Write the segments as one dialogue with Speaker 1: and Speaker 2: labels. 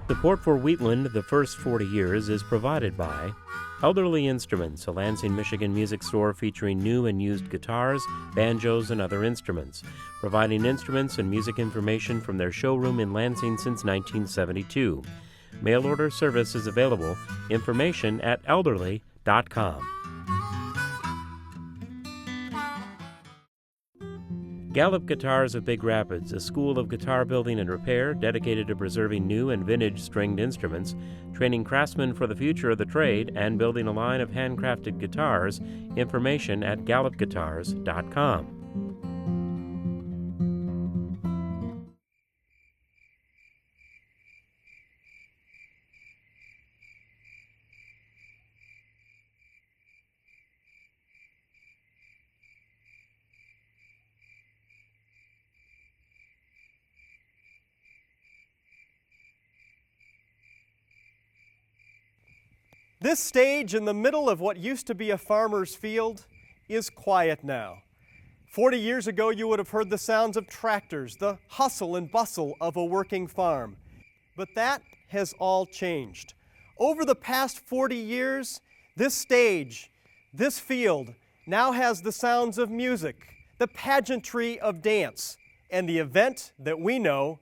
Speaker 1: Support for Wheatland the first 40 years is provided by Elderly Instruments, a Lansing, Michigan music store featuring new and used guitars, banjos, and other instruments, providing instruments and music information from their showroom in Lansing since 1972. Mail order service is available. Information at elderly.com. Gallup Guitars of Big Rapids, a school of guitar building and repair dedicated to preserving new and vintage stringed instruments, training craftsmen for the future of the trade, and building a line of handcrafted guitars. Information at gallupguitars.com.
Speaker 2: This stage in the middle of what used to be a farmer's field is quiet now. 40 years ago, you would have heard the sounds of tractors, the hustle and bustle of a working farm. But that has all changed. Over the past 40 years, this stage, this field, now has the sounds of music, the pageantry of dance, and the event that we know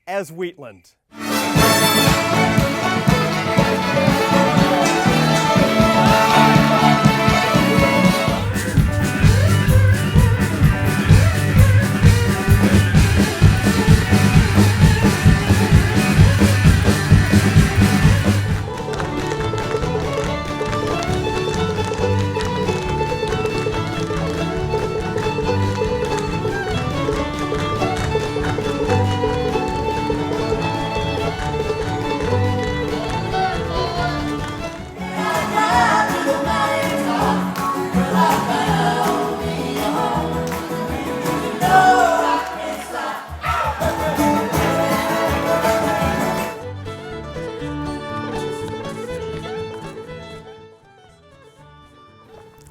Speaker 2: as Wheatland.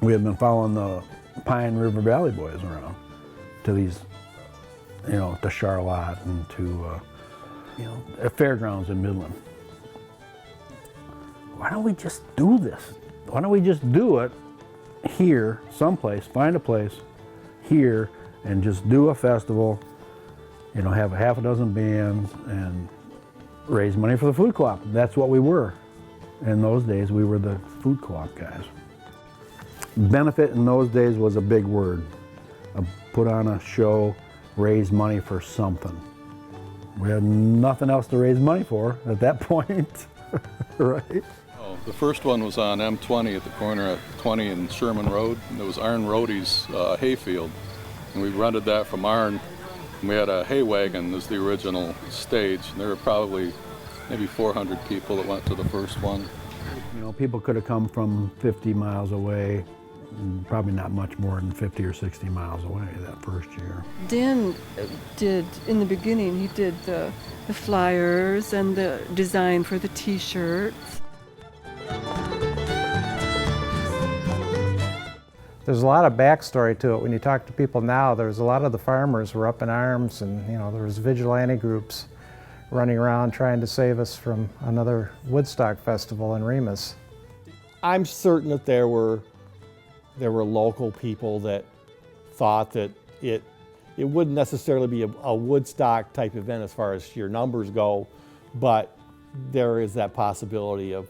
Speaker 3: We had been following the Pine River Valley boys around to these, to Charlotte and to, fairgrounds in Midland. Why don't we just do this? Why don't we just do it here, someplace, find a place here and just do a festival, have a half a dozen bands and raise money for the food co-op. That's what we were. In those days, we were the food co-op guys. Benefit in those days was a big word. Put on a show, raise money for something. We had nothing else to raise money for at that point, right?
Speaker 4: Oh, the first one was on M20 at the corner at 20 and Sherman Road. It was Arn Rohde's hayfield, and we rented that from Arn. We had a hay wagon as the original stage, and there were probably maybe 400 people that went to the first one.
Speaker 3: People could have come from 50 miles away, probably not much more than 50 or 60 miles away that first year.
Speaker 5: Dan did, in the beginning, he did the flyers and the design for the t-shirts.
Speaker 6: There's a lot of backstory to it. When you talk to people now, there's a lot of the farmers were up in arms, and there was vigilante groups running around trying to save us from another Woodstock festival in Remus.
Speaker 7: I'm certain that there were local people that thought that it wouldn't necessarily be a Woodstock type event as far as sheer numbers go, but there is that possibility of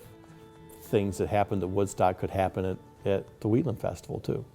Speaker 7: things that happened at Woodstock could happen at the Wheatland Festival too.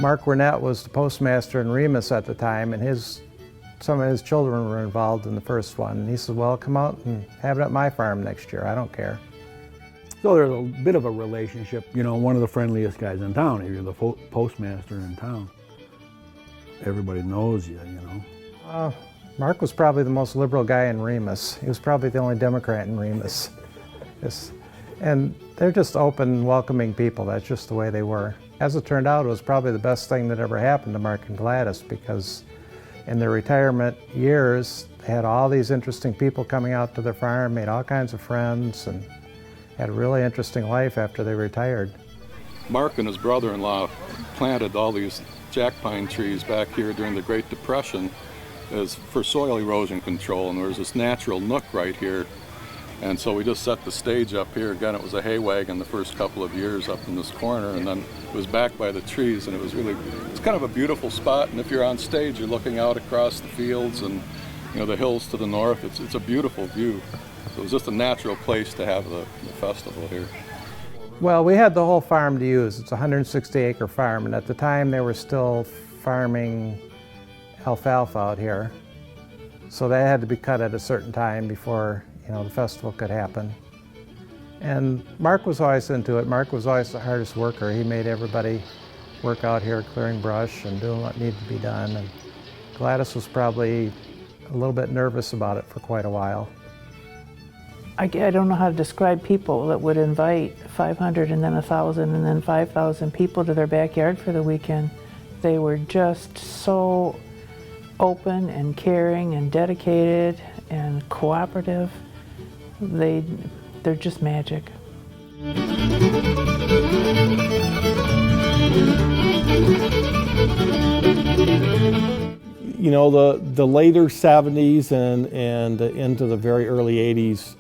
Speaker 6: Mark Wernette was the postmaster in Remus at the time, and his some of his children were involved in the first one. And he said, well, come out and have it at my farm next year. I don't care.
Speaker 3: So there's a bit of a relationship. You know, one of the friendliest guys in town. If you're the postmaster in town, everybody knows you, you know.
Speaker 6: Mark was probably the most liberal guy in Remus. He was probably the only Democrat in Remus. And they're just open, welcoming people. That's just the way they were. As it turned out, it was probably the best thing that ever happened to Mark and Gladys, because in their retirement years, they had all these interesting people coming out to their farm, made all kinds of friends, and had a really interesting life after they retired.
Speaker 4: Mark and his brother-in-law planted all these jack pine trees back here during the Great Depression as for soil erosion control, and there was this natural nook right here. And so we just set the stage up here. Again, it was a hay wagon the first couple of years up in this corner, and then it was back by the trees, and it's kind of a beautiful spot. And if you're on stage, you're looking out across the fields and, you know, the hills to the north. It's a beautiful view. So it was just a natural place to have the festival here.
Speaker 6: Well, we had the whole farm to use. It's a 160-acre farm, and at the time they were still farming alfalfa out here. So that had to be cut at a certain time before, you know, the festival could happen. And Mark was always into it. Mark was always the hardest worker. He made everybody work out here clearing brush and doing what needed to be done. And Gladys was probably a little bit nervous about it for quite a while.
Speaker 8: I don't know how to describe people that would invite 500 and then 1,000 and then 5,000 people to their backyard for the weekend. They were just so open and caring and dedicated and cooperative. They're just magic.
Speaker 7: You know, the later 70s and into the very early 80s,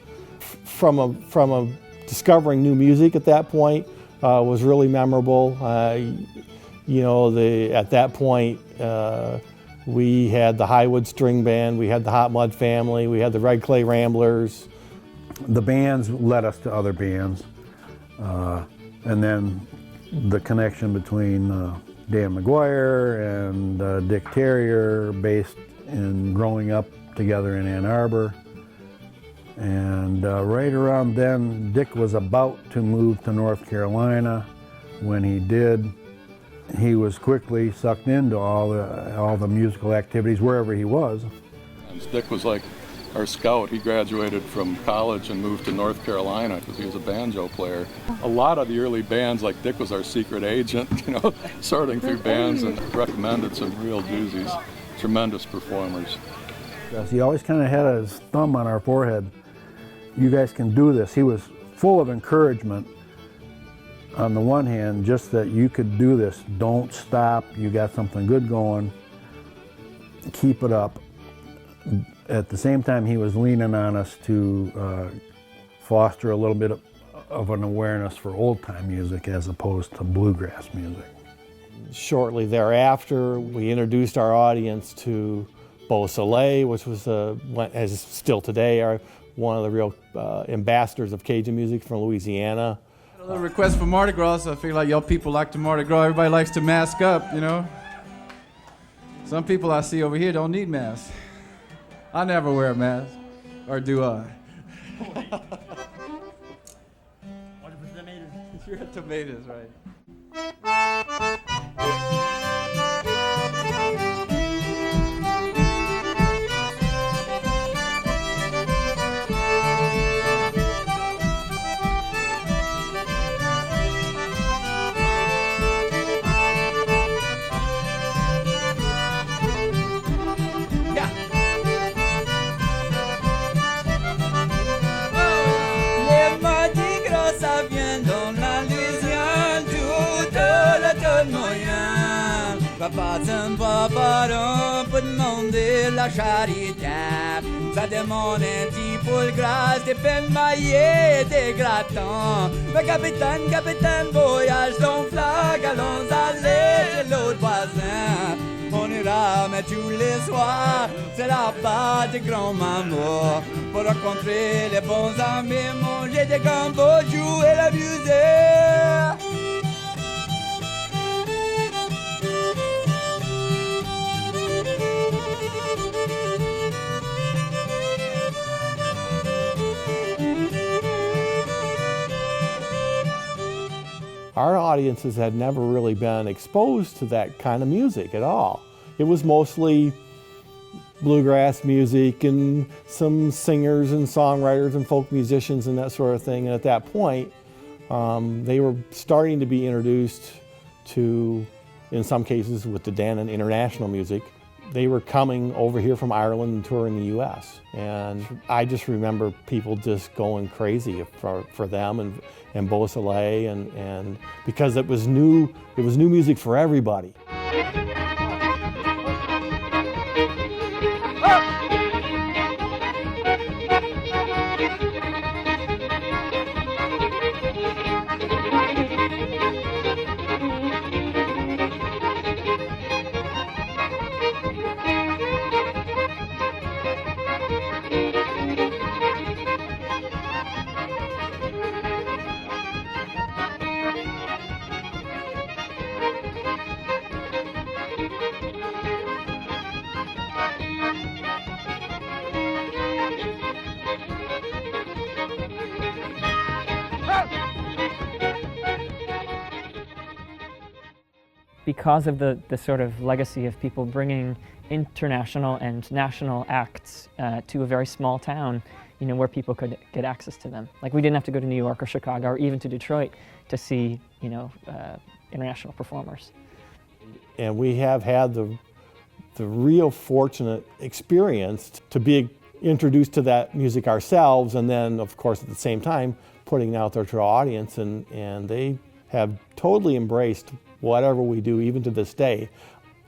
Speaker 7: from discovering new music at that point was really memorable. You know, at that point, we had the Highwood String Band, we had the Hot Mud Family, we had the Red Clay Ramblers.
Speaker 3: The bands led us to other bands, and then the connection between Dan McGuire and Dick Terrier, based in growing up together in Ann Arbor. And right around then, Dick was about to move to North Carolina. When he did, he was quickly sucked into all the musical activities wherever he was.
Speaker 4: And Dick was like our scout. He graduated from college and moved to North Carolina because he was a banjo player. A lot of the early bands, like Dick was our secret agent, you know, sorting through bands, and recommended some real doozies. Tremendous performers.
Speaker 3: Yes, he always kind of had his thumb on our forehead. You guys can do this. He was full of encouragement. On the one hand, just that you could do this. Don't stop. You got something good going. Keep it up. At the same time, he was leaning on us to foster a little bit of an awareness for old-time music as opposed to bluegrass music. Shortly
Speaker 7: thereafter, we introduced our audience to Beausoliel, which was, as still today, one of the real ambassadors of Cajun music from Louisiana.
Speaker 9: A little request for Mardi Gras, so I feel like y'all people like to Mardi Gras. Everybody likes to mask up, you know. Some people I see over here don't need masks. I never wear a mask, or do I? You're a tomatoes, right?
Speaker 10: Papa peut demander la charité. Ça demande un petit poule grasse, des peines maillées, des grattants. Mais capitaine, voyage ton flag, allons aller chez l'autre voisin. On ira, mais tous les soirs, c'est la part de grand-maman. Pour rencontrer les bons amis, manger des gambos, jouer la musique.
Speaker 7: audiences had never really been exposed to that kind of music at all. It was mostly bluegrass music and some singers and songwriters and folk musicians and that sort of thing. And at that point, they were starting to be introduced to, in some cases with the Dannon international music. They were coming over here from Ireland and touring the US. And I just remember people just going crazy for them and Beausoliel, and because it was new music for everybody.
Speaker 11: Because of the sort of legacy of people bringing international and national acts to a very small town, you know, where people could get access to them. Like, we didn't have to go to New York or Chicago or even to Detroit to see, you know, international performers.
Speaker 7: And we have had the real fortunate experience to be introduced to that music ourselves, and then, of course, at the same time, putting it out there to our audience, and they have totally embraced whatever we do, even to this day.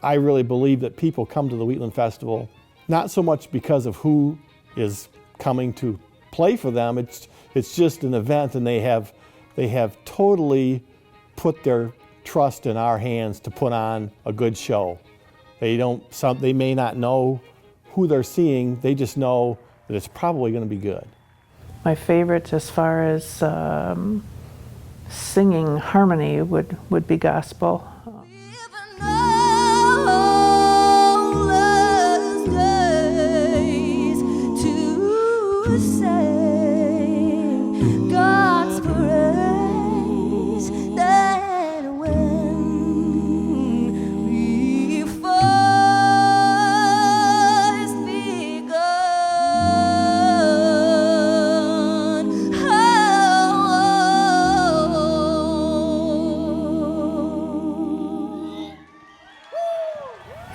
Speaker 7: I really believe that people come to the Wheatland Festival not so much because of who is coming to play for them. It's just an event, and they have totally put their trust in our hands to put on a good show. They may not know who they're seeing, they just know that it's probably going to be good.
Speaker 8: My favorites as far as singing harmony would be gospel.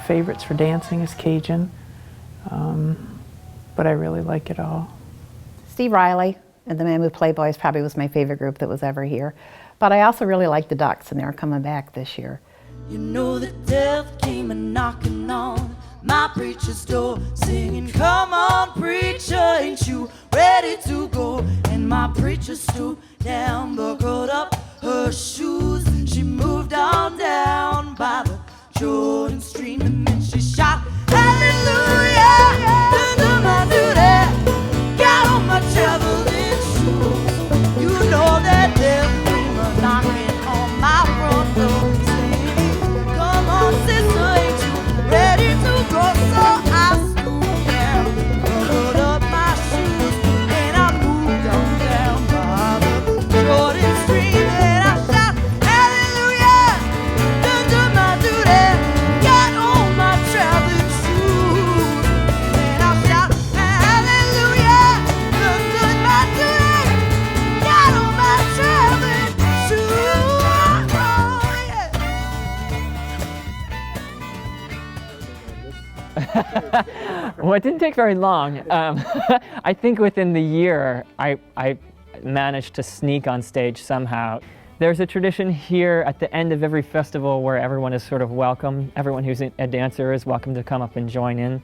Speaker 8: Favorites for dancing is Cajun, but I really like it all.
Speaker 12: Steve Riley and the Mammoth Playboys probably was my favorite group that was ever here. But I also really like the Ducks, and they're coming back this year.
Speaker 10: You know that death came a knocking on my preacher's door, singing, "Come on, preacher, ain't you ready to go?" And my preacher stooped down, buckled up her shoes. She moved on down by the Jordan stream, and then she shot, "Hallelujah, done my duty, got on my traveling shoes." You know that death came a knocking on my front door, saying, "Come on, sister, ain't you ready to go?" So I stooped down, buckled up my shoes, and I moved on down by the Jordan stream, and I shot, "Hallelujah, done my duty, got on my traveling shoes." And I shout, "Hallelujah, done my duty, got on my traveling shoes." Oh, yeah.
Speaker 11: Well, it didn't take very long. I think within the year, I managed to sneak on stage somehow. There's a tradition here at the end of every festival where everyone is sort of welcome. Everyone who's a dancer is welcome to come up and join in.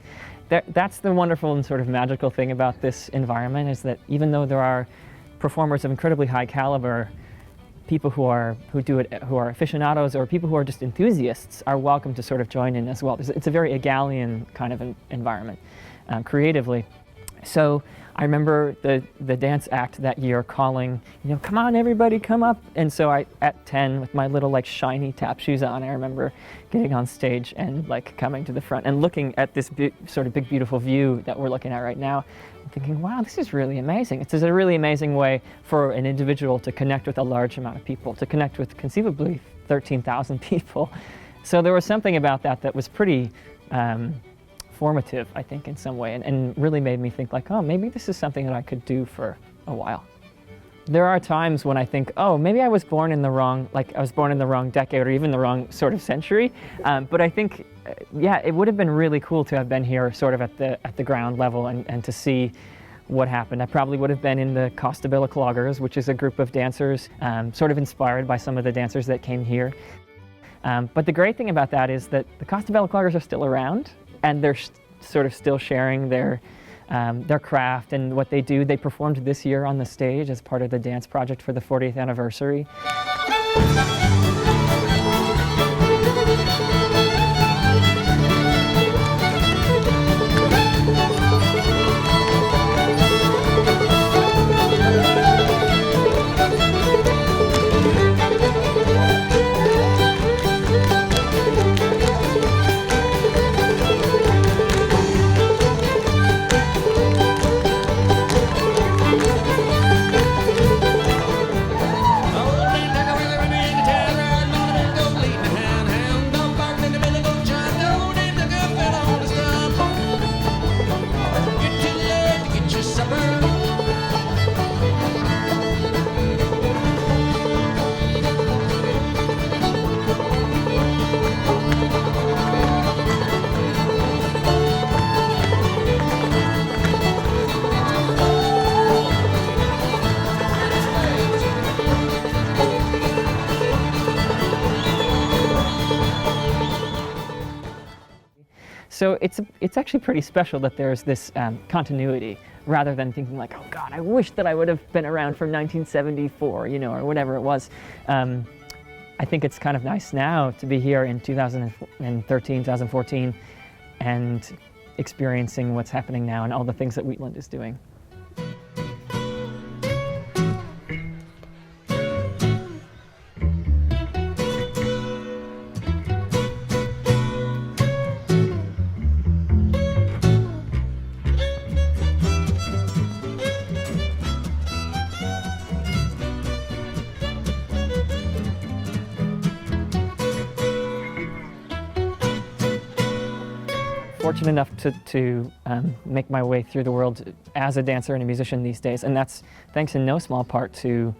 Speaker 11: That's the wonderful and sort of magical thing about this environment, is that even though there are performers of incredibly high caliber, people who are aficionados or people who are just enthusiasts are welcome to sort of join in as well. It's a very egalitarian kind of environment creatively. So I remember the dance act that year calling, come on everybody, come up. And so at 10 with my little like shiny tap shoes on, I remember getting on stage and like coming to the front and looking at this sort of big beautiful view that we're looking at right now and thinking, wow, this is really amazing. It's a really amazing way for an individual to connect with a large amount of people, to connect with conceivably 13,000 people. So there was something about that was pretty formative, I think, in some way, and really made me think like, oh, maybe this is something that I could do for a while. There are times when I think, oh, maybe I was born in the wrong, decade or even the wrong sort of century. But I think, yeah, it would have been really cool to have been here sort of at the ground level and to see what happened. I probably would have been in the Costabella Cloggers, which is a group of dancers sort of inspired by some of the dancers that came here. But the great thing about that is that the Costabella Cloggers are still around, and they're sort of still sharing their craft and what they do. They performed this year on the stage as part of the dance project for the 40th anniversary. So it's actually pretty special that there's this continuity, rather than thinking like, oh God, I wish that I would have been around from 1974, or whatever it was. I think it's kind of nice now to be here in 2013, 2014, and experiencing what's happening now and all the things that Wheatland is doing. Fortunate enough to make my way through the world as a dancer and a musician these days, and that's thanks in no small part to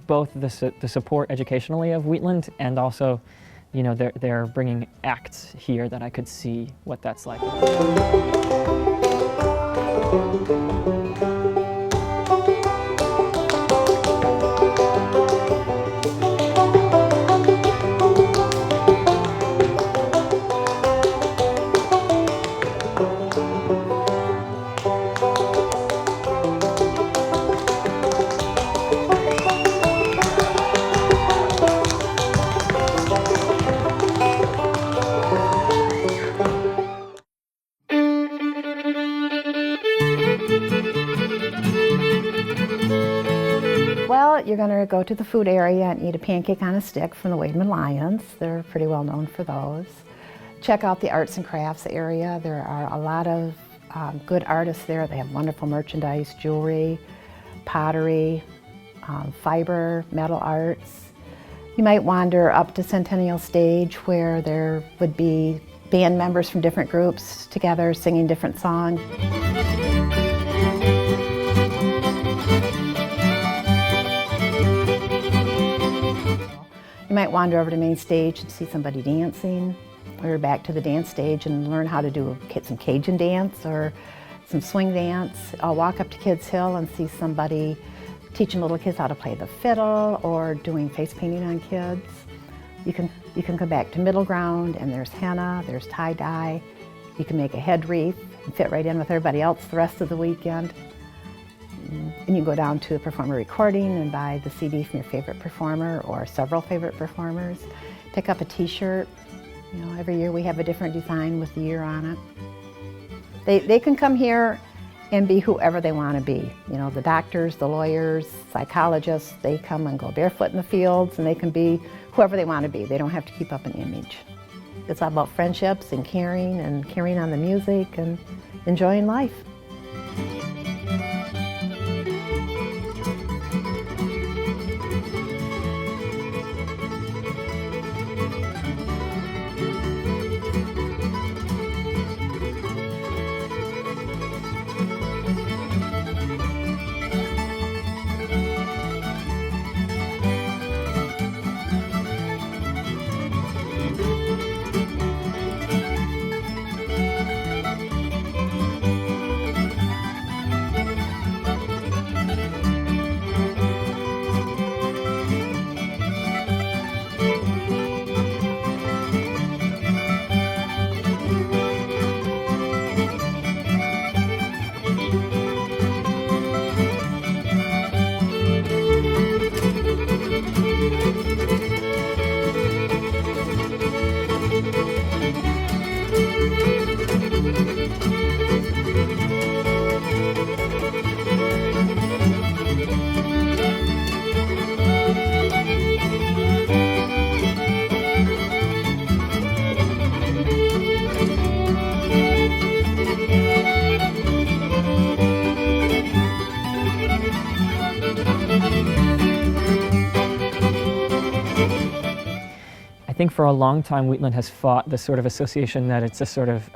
Speaker 11: both the support educationally of Wheatland, and also, they're bringing acts here that I could see what that's like.
Speaker 12: Well, you're going to go to the food area and eat a pancake on a stick from the Wheatland Lions. They're pretty well known for those. Check out the arts and crafts area. There are a lot of good artists there. They have wonderful merchandise, jewelry, pottery, fiber, metal arts. You might wander up to Centennial Stage, where there would be band members from different groups together singing different songs. You might wander over to main stage and see somebody dancing, or back to the dance stage and learn how to do some Cajun dance or some swing dance. I'll walk up to Kids Hill and see somebody teaching little kids how to play the fiddle or doing face painting on kids. You can come back to Middle Ground, and there's henna, there's tie-dye. You can make a head wreath and fit right in with everybody else the rest of the weekend. And you go down to a performer recording and buy the CD from your favorite performer or several favorite performers. Pick up a t-shirt. Every year we have a different design with the year on it. They can come here and be whoever they want to be. You know, the doctors, the lawyers, psychologists, they come and go barefoot in the fields, and they can be whoever they want to be. They don't have to keep up an image. It's all about friendships and carrying on the music and enjoying life.
Speaker 11: I think for a long time Wheatland has fought this sort of association that it's a sort of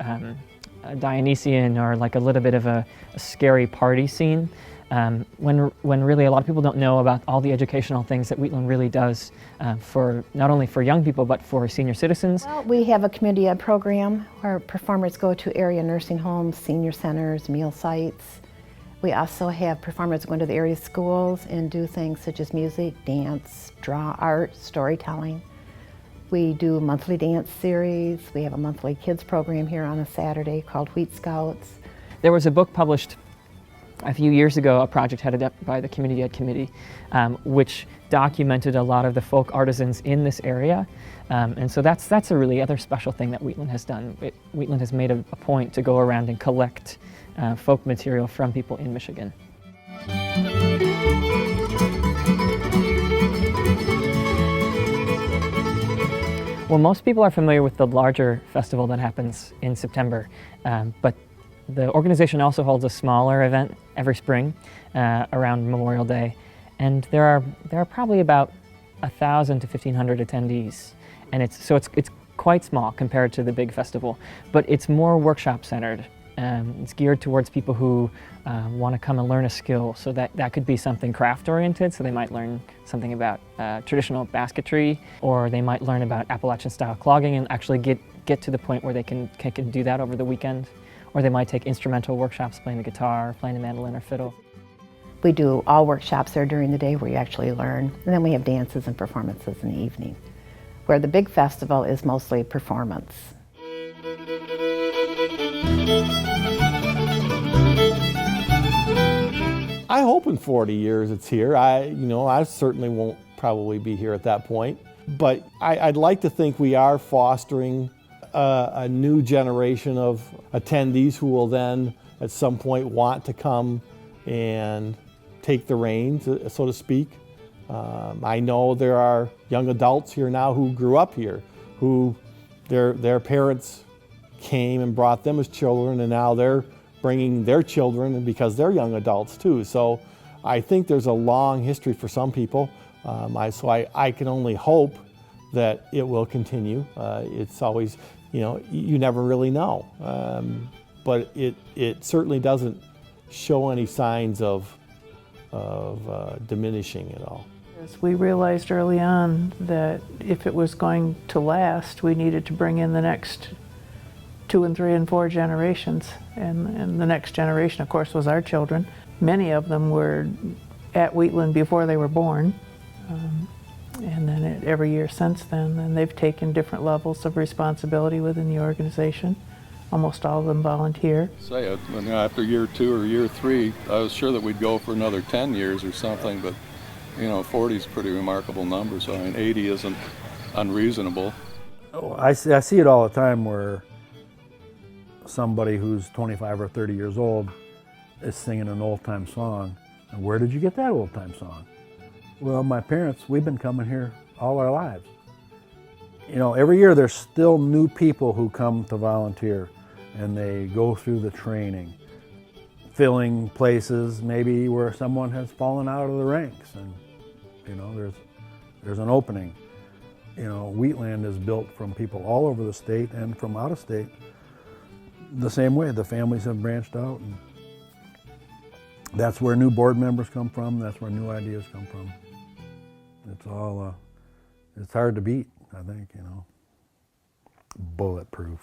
Speaker 11: a Dionysian or like a little bit of a scary party scene, when really a lot of people don't know about all the educational things that Wheatland really does for not only for young people but for senior citizens.
Speaker 12: Well, we have a community ed program where performers go to area nursing homes, senior centers, meal sites. We also have performers go into the area schools and do things such as music, dance, draw, art, storytelling. We do a monthly dance series. We have a monthly kids program here on a Saturday called Wheat Scouts.
Speaker 11: There was a book published a few years ago, a project headed up by the Community Ed Committee, which documented a lot of the folk artisans in this area. And so that's a really other special thing that Wheatland has done. Wheatland has made a point to go around and collect folk material from people in Michigan. Well, most people are familiar with the larger festival that happens in September, but the organization also holds a smaller event every spring around Memorial Day, and there are probably about 1,000 to 1,500 attendees, and it's quite small compared to the big festival, but it's more workshop centered. It's geared towards people who want to come and learn a skill, so that could be something craft oriented, so they might learn something about traditional basketry, or they might learn about Appalachian style clogging and actually get to the point where they can do that over the weekend, or they might take instrumental workshops playing the guitar, playing the mandolin or fiddle.
Speaker 12: We do all workshops there during the day where you actually learn, and then we have dances and performances in the evening, where the big festival is mostly performance.
Speaker 7: I hope in 40 years it's here. I certainly won't probably be here at that point, but I'd like to think we are fostering a new generation of attendees who will then at some point want to come and take the reins, so to speak. I know there are young adults here now who grew up here, who their parents came and brought them as children, and now they're bringing their children because they're young adults too. So I think there's a long history for some people. So I can only hope that it will continue. It's always, you never really know. But it certainly doesn't show any signs of diminishing at all.
Speaker 8: We realized early on that if it was going to last, we needed to bring in the next 2 and 3 and 4 generations, and the next generation, of course, was our children. Many of them were at Wheatland before they were born, and then every year since then, and they've taken different levels of responsibility within the organization. Almost all of them volunteer.
Speaker 4: Say it, after year 2 or year 3, I was sure that we'd go for another 10 years or something, but 40 is a pretty remarkable number, so 80 isn't unreasonable.
Speaker 3: Oh, I see it all the time where somebody who's 25 or 30 years old is singing an old-time song. And where did you get that old-time song? Well, my parents, we've been coming here all our lives. You know, every year there's still new people who come to volunteer, and they go through the training, filling places maybe where someone has fallen out of the ranks, and you know, there's an opening. You know, Wheatland is built from people all over the state and from out of state. The same way, the families have branched out, and that's where new board members come from, that's where new ideas come from. It's all, it's hard to beat, I think, you know. Bulletproof.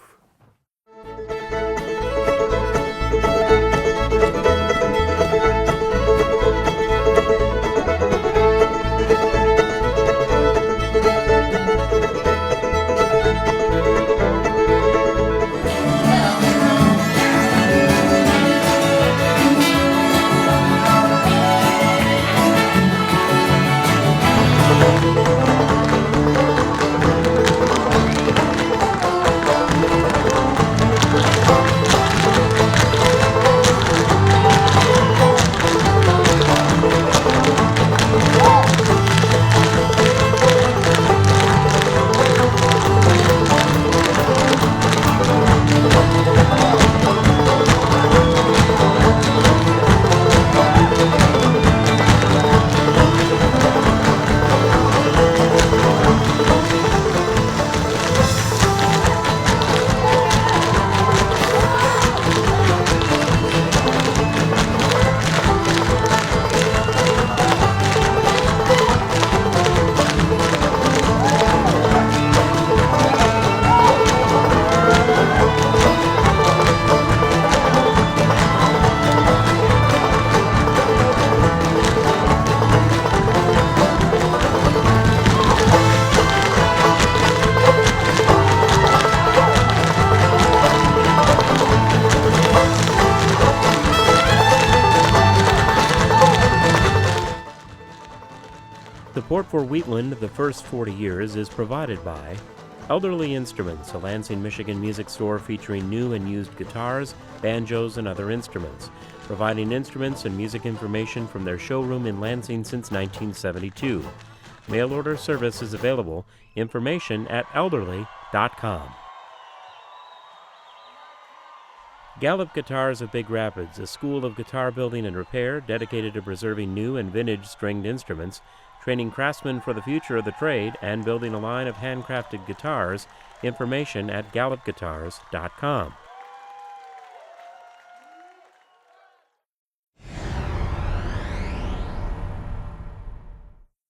Speaker 1: Support for Wheatland the first 40 years is provided by Elderly Instruments, a Lansing, Michigan music store featuring new and used guitars, banjos, and other instruments, providing instruments and music information from their showroom in Lansing since 1972. Mail order service is available. Information at elderly.com. Gallup Guitars of Big Rapids, a school of guitar building and repair dedicated to preserving new and vintage stringed instruments, training craftsmen for the future of the trade, and building a line of handcrafted guitars. Information at gallupguitars.com.